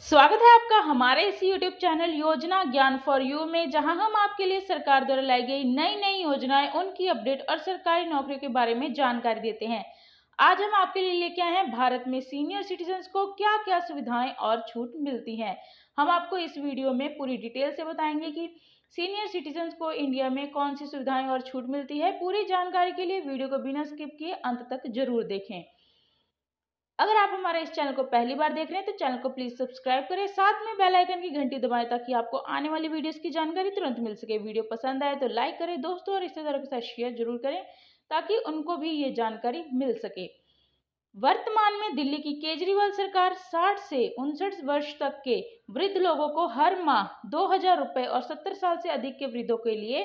स्वागत है आपका हमारे इस YouTube चैनल योजना ज्ञान फॉर यू में, जहां हम आपके लिए सरकार द्वारा लाई गई नई नई योजनाएं, उनकी अपडेट और सरकारी नौकरियों के बारे में जानकारी देते हैं। आज हम आपके लिए लेके आए हैं भारत में सीनियर सिटीजन्स को क्या क्या सुविधाएं और छूट मिलती हैं। हम आपको इस वीडियो में पूरी डिटेल से बताएंगे कि सीनियर सिटीजन्स को इंडिया में कौन सी सुविधाएं और छूट मिलती है। पूरी जानकारी के लिए वीडियो को बिना स्किप किए अंत तक जरूर देखें। अगर आप हमारे इस चैनल को पहली बार देख रहे हैं तो चैनल को प्लीज सब्सक्राइब करें, साथ में बेल आइकन की घंटी दबाएं ताकि आपको आने वाली वीडियोस की जानकारी तुरंत मिल सके। वीडियो पसंद आए तो लाइक करें, दोस्तों और रिश्तेदारों के साथ शेयर जरूर करें ताकि उनको भी ये जानकारी मिल सके। वर्तमान में दिल्ली की केजरीवाल सरकार 60 से 59 वर्ष तक के वृद्ध लोगों को हर माह 2,000 रुपए और 70 साल से अधिक के वृद्धों के लिए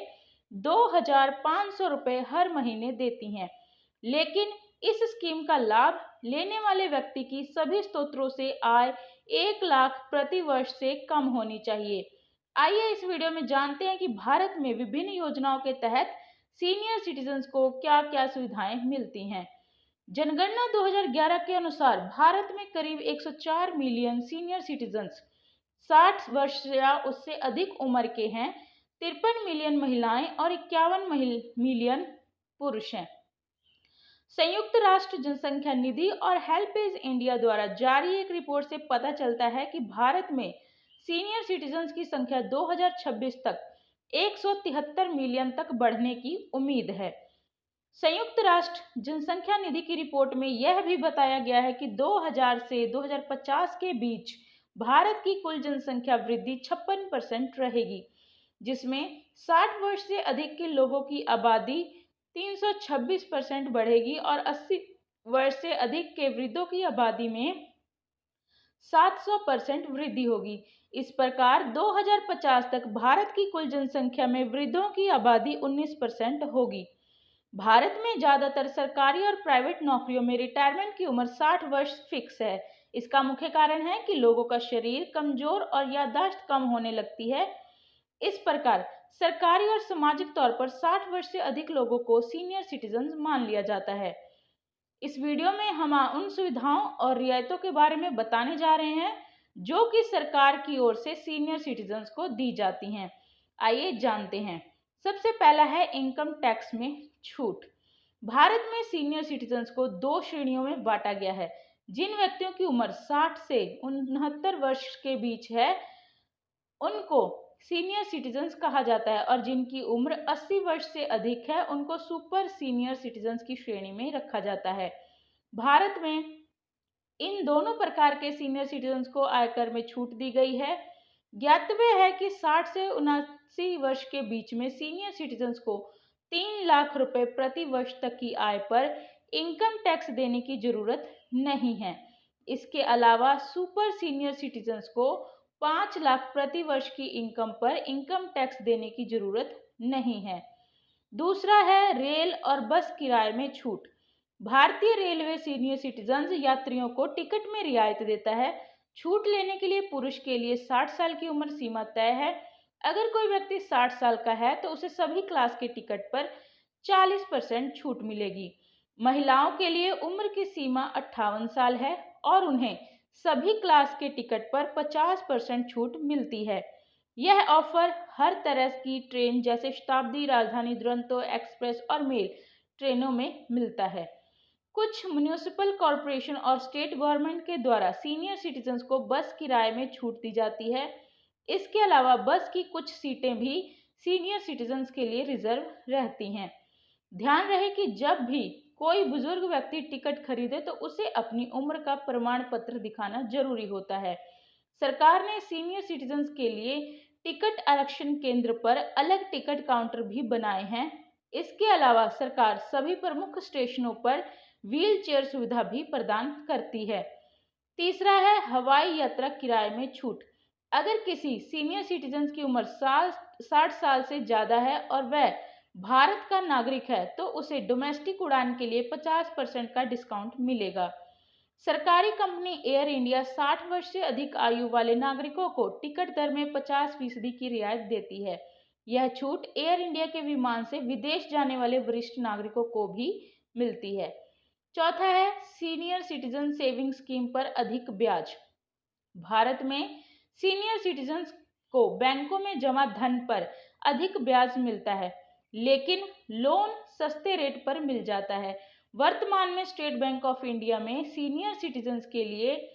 2,500 रुपए हर महीने देती हैं। लेकिन इस स्कीम का लाभ लेने वाले व्यक्ति की सभी स्रोतों से आय 1 लाख प्रति वर्ष से कम होनी चाहिए। आइए इस वीडियो में जानते हैं कि भारत में विभिन्न योजनाओं के तहत सीनियर सिटीजन्स को क्या क्या सुविधाएं मिलती हैं। जनगणना 2011 के अनुसार भारत में करीब 104 मिलियन सीनियर सिटीजन्स 60 वर्ष या उससे अधिक उम्र के हैं। 53 मिलियन महिलाएं और 51 मिलियन पुरुष हैं। संयुक्त राष्ट्र जनसंख्या निधि और हेल्पेज इंडिया द्वारा जारी एक रिपोर्ट से पता चलता है कि भारत में सीनियर सिटीजन्स की संख्या 2026 तक 173 मिलियन तक बढ़ने की उम्मीद है। संयुक्त राष्ट्र जनसंख्या निधि की रिपोर्ट में यह भी बताया गया है कि 2000 से 2050 के बीच भारत की कुल जनसंख्या वृद्धि 56% रहेगी, जिसमें 60 वर्ष से अधिक के लोगों की आबादी 326% बढ़ेगी और 80 वर्ष से अधिक के वृद्धों की आबादी में 700% वृद्धि होगी। इस प्रकार 2050 तक भारत की कुल जनसंख्या में वृद्धों की आबादी 19% होगी। भारत में ज्यादातर सरकारी और प्राइवेट नौकरियों में रिटायरमेंट की उम्र 60 वर्ष फिक्स है। इसका मुख्य कारण है कि लोगों का शरीर कमजोर और याददाश्त कम होने लगती है। इस प्रकार सरकारी और सामाजिक तौर पर 60 वर्ष से अधिक लोगों को सीनियर सिटीजन मान लिया जाता है। इस वीडियो में हम उन सुविधाओं और रियायतों के बारे में बताने जा रहे हैं जो कि सरकार की ओर से सीनियर सिटीजन्स को दी जाती हैं। आइए जानते हैं। सबसे पहला है इनकम टैक्स में छूट। भारत में सीनियर सिटीजन्स को 2 श्रेणियों में बांटा गया है। जिन व्यक्तियों की उम्र 60 से 69 वर्ष के बीच है उनको सीनियर सिटीजन्स कहा जाता है, और जिनकी उम्र 80 वर्ष से अधिक है उनको सुपर सीनियर सिटीजन्स की श्रेणी में रखा जाता है। भारत में इन दोनों प्रकार के सीनियर सिटीजन्स को आयकर में छूट दी गई है। ज्ञातव्य है कि 60 से 79 वर्ष के बीच में सीनियर सिटीजन्स को 3 लाख रुपए प्रति वर्ष तक की आय पर इनकम टैक्स देने की जरूरत नहीं है। इसके अलावा सुपर सीनियर सिटीजन्स को 5 लाख प्रति वर्ष की इनकम पर इनकम टैक्स देने की जरूरत नहीं है। दूसरा है रेल और बस किराए में छूट। भारतीय रेलवे सीनियर सिटीजन्स यात्रियों को टिकट में रियायत देता है। छूट लेने के लिए पुरुष के लिए 60 साल की उम्र सीमा तय है। अगर कोई व्यक्ति 60 साल का है तो उसे सभी क्लास के टिकट पर 40% छूट मिलेगी। महिलाओं के लिए उम्र की सीमा 58 साल है और उन्हें सभी क्लास के टिकट पर 50% छूट मिलती है। यह ऑफर हर तरह की ट्रेन जैसे शताब्दी, राजधानी, दुरंतो एक्सप्रेस और मेल ट्रेनों में मिलता है। कुछ म्युनिसिपल कॉरपोरेशन और स्टेट गवर्नमेंट के द्वारा सीनियर सिटीजन्स को बस किराए में छूट दी जाती है। इसके अलावा बस की कुछ सीटें भी सीनियर सिटीजन्स के लिए रिजर्व रहती हैं। ध्यान रहे कि जब भी कोई बुजुर्ग व्यक्ति टिकट खरीदे तो उसे अपनी उम्र का प्रमाण पत्र दिखाना जरूरी होता है। सरकार ने सीनियर सिटीजन्स के लिए टिकट आरक्षण केंद्र पर अलग टिकट काउंटर भी बनाए हैं। इसके अलावा सरकार सभी प्रमुख स्टेशनों पर व्हील चेयर सुविधा भी प्रदान करती है। तीसरा है हवाई यात्रा किराए में छूट। अगर किसी सीनियर सिटीजन की उम्र 60 साल से ज्यादा है और वह भारत का नागरिक है तो उसे डोमेस्टिक उड़ान के लिए 50% का डिस्काउंट मिलेगा। सरकारी कंपनी एयर इंडिया 60 वर्ष से अधिक आयु वाले नागरिकों को टिकट दर में 50% की रियायत देती है। यह छूट एयर इंडिया के विमान से विदेश जाने वाले वरिष्ठ नागरिकों को भी मिलती है। चौथा है सीनियर सिटीजन सेविंग स्कीम पर अधिक ब्याज। भारत में सीनियर सिटीजन्स को बैंकों में जमा धन पर अधिक ब्याज मिलता है, लेकिन लोन सस्ते रेट पर मिल जाता है। वर्तमान में स्टेट बैंक ऑफ इंडिया में सीनियर सिटीजन्स के लिए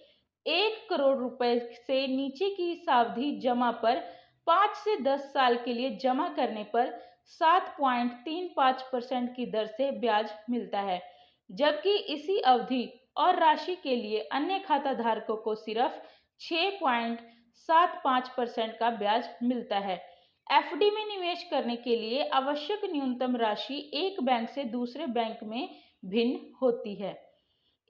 1 करोड़ रुपए से नीचे की सावधि जमा पर 5 से 10 साल के लिए जमा करने पर 7.35% की दर से ब्याज मिलता है, जबकि इसी अवधि और राशि के लिए अन्य खाता धारकों को सिर्फ 6.75% का ब्याज मिलता है। एफडी में निवेश करने के लिए आवश्यक न्यूनतम राशि एक बैंक से दूसरे बैंक में भिन्न होती है।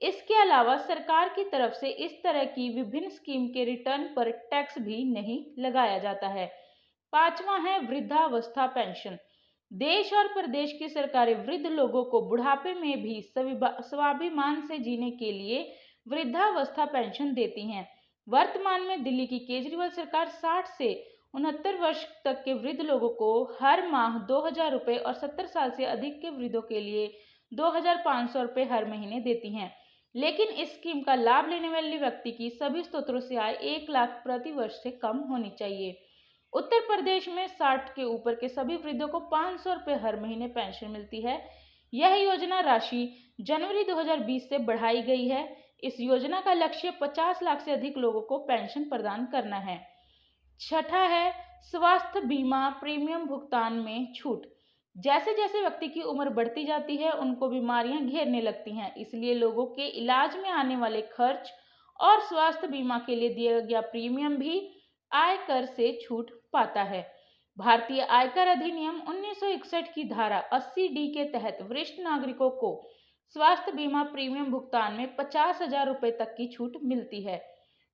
इसके अलावा सरकार की तरफ से इस तरह की विभिन्न स्कीम के रिटर्न पर टैक्स भी नहीं लगाया जाता है। पांचवा है वृद्धावस्था पेंशन। देश और प्रदेश की सरकारें वृद्ध लोगों को बुढ़ापे में भी स्वाभिमान से जीने के लिए वृद्धावस्था पेंशन देती हैं। वर्तमान में दिल्ली की केजरीवाल सरकार 60 से 69 वर्ष तक के वृद्ध लोगों को हर माह 2,000 रुपये और 70 साल से अधिक के वृद्धों के लिए 2,500 रुपये हर महीने देती हैं। लेकिन इस स्कीम का लाभ लेने वाले व्यक्ति की सभी स्रोतों से आय 1 लाख प्रति वर्ष से कम होनी चाहिए। उत्तर प्रदेश में 60 के ऊपर के सभी वृद्धों को 500 रुपये हर महीने पेंशन मिलती है। यह योजना राशि जनवरी 2020 से बढ़ाई गई है। इस योजना का लक्ष्य 50 लाख से अधिक लोगों को पेंशन प्रदान करना है। छठा है स्वास्थ्य बीमा प्रीमियम भुगतान में छूट। जैसे जैसे व्यक्ति की उम्र बढ़ती जाती है, उनको बीमारियां घेरने लगती हैं, इसलिए लोगों के इलाज में आने वाले खर्च और स्वास्थ्य बीमा के लिए दिया गया प्रीमियम भी आयकर से छूट पाता है। भारतीय आयकर अधिनियम 1961 की धारा 80D के तहत वरिष्ठ नागरिकों को स्वास्थ्य बीमा प्रीमियम भुगतान में 50,000 रुपये तक की छूट मिलती है।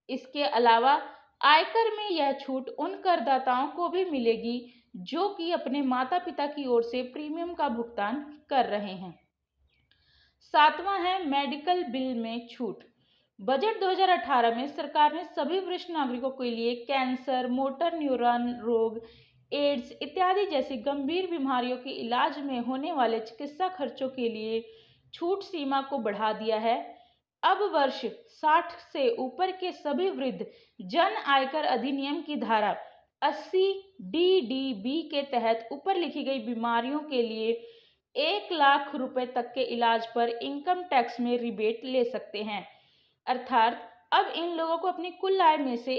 इसके अलावा आयकर में यह छूट उन करदाताओं को भी मिलेगी जो कि अपने माता पिता की ओर से प्रीमियम का भुगतान कर रहे हैं। सातवां है मेडिकल बिल में छूट। बजट 2018 में सरकार ने सभी वरिष्ठ नागरिकों के लिए कैंसर, मोटर न्यूरॉन रोग, एड्स इत्यादि जैसी गंभीर बीमारियों के इलाज में होने वाले चिकित्सा खर्चों के लिए छूट सीमा को बढ़ा दिया है। अब वर्ष 60 से ऊपर के सभी वृद्ध जन आयकर अधिनियम की धारा 80DDB के तहत ऊपर लिखी गई बीमारियों के लिए 1 लाख रुपए तक के इलाज पर इनकम टैक्स में रिबेट ले सकते हैं। अर्थात अब इन लोगों को अपनी कुल आय में से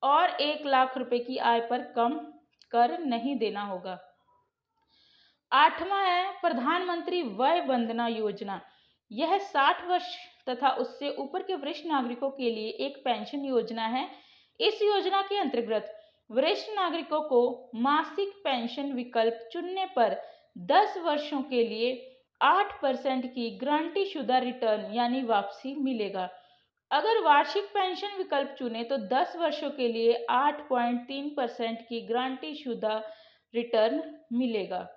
1 लाख रुपए की आय पर कम कर नहीं देना होगा। आठवां है प्रधानमंत्री वय वंदना योजना। यह 60 वर्ष तथा उससे ऊपर के वरिष्ठ नागरिकों के लिए एक पेंशन योजना है। इस योजना के अंतर्गत वरिष्ठ नागरिकों को मासिक पेंशन विकल्प चुनने पर 10 वर्षों के लिए 8% की गारंटी शुदा रिटर्न यानी वापसी मिलेगा। अगर वार्षिक पेंशन विकल्प चुने तो 10 वर्षों के लिए 8.3% की गारंटी शुदा रिटर्न मिलेगा।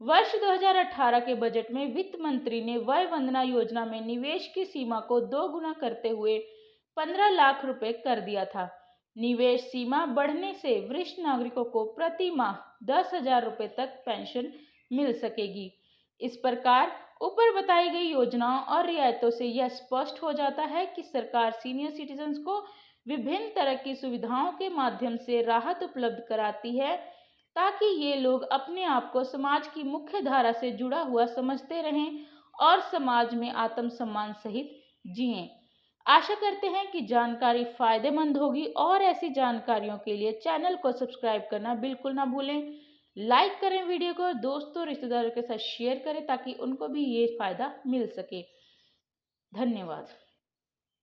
वर्ष 2018 के बजट में वित्त मंत्री ने वय वंदना योजना में निवेश की सीमा को 2 गुना करते हुए 15 लाख रुपए कर दिया था। निवेश सीमा बढ़ने से वरिष्ठ नागरिकों को प्रति माह 10,000 रुपये तक पेंशन मिल सकेगी। इस प्रकार ऊपर बताई गई योजनाओं और रियायतों से यह स्पष्ट हो जाता है कि सरकार सीनियर सिटीजन्स को विभिन्न तरह की सुविधाओं के माध्यम से राहत उपलब्ध कराती है ताकि ये लोग अपने आप को समाज की मुख्य धारा से जुड़ा हुआ समझते रहें और समाज में आत्मसम्मान सहित जिएं। आशा करते हैं कि जानकारी फायदेमंद होगी और ऐसी जानकारियों के लिए चैनल को सब्सक्राइब करना बिल्कुल ना भूलें। लाइक करें वीडियो को, दोस्तों रिश्तेदारों के साथ शेयर करें ताकि उनको भी ये फायदा मिल सके। धन्यवाद।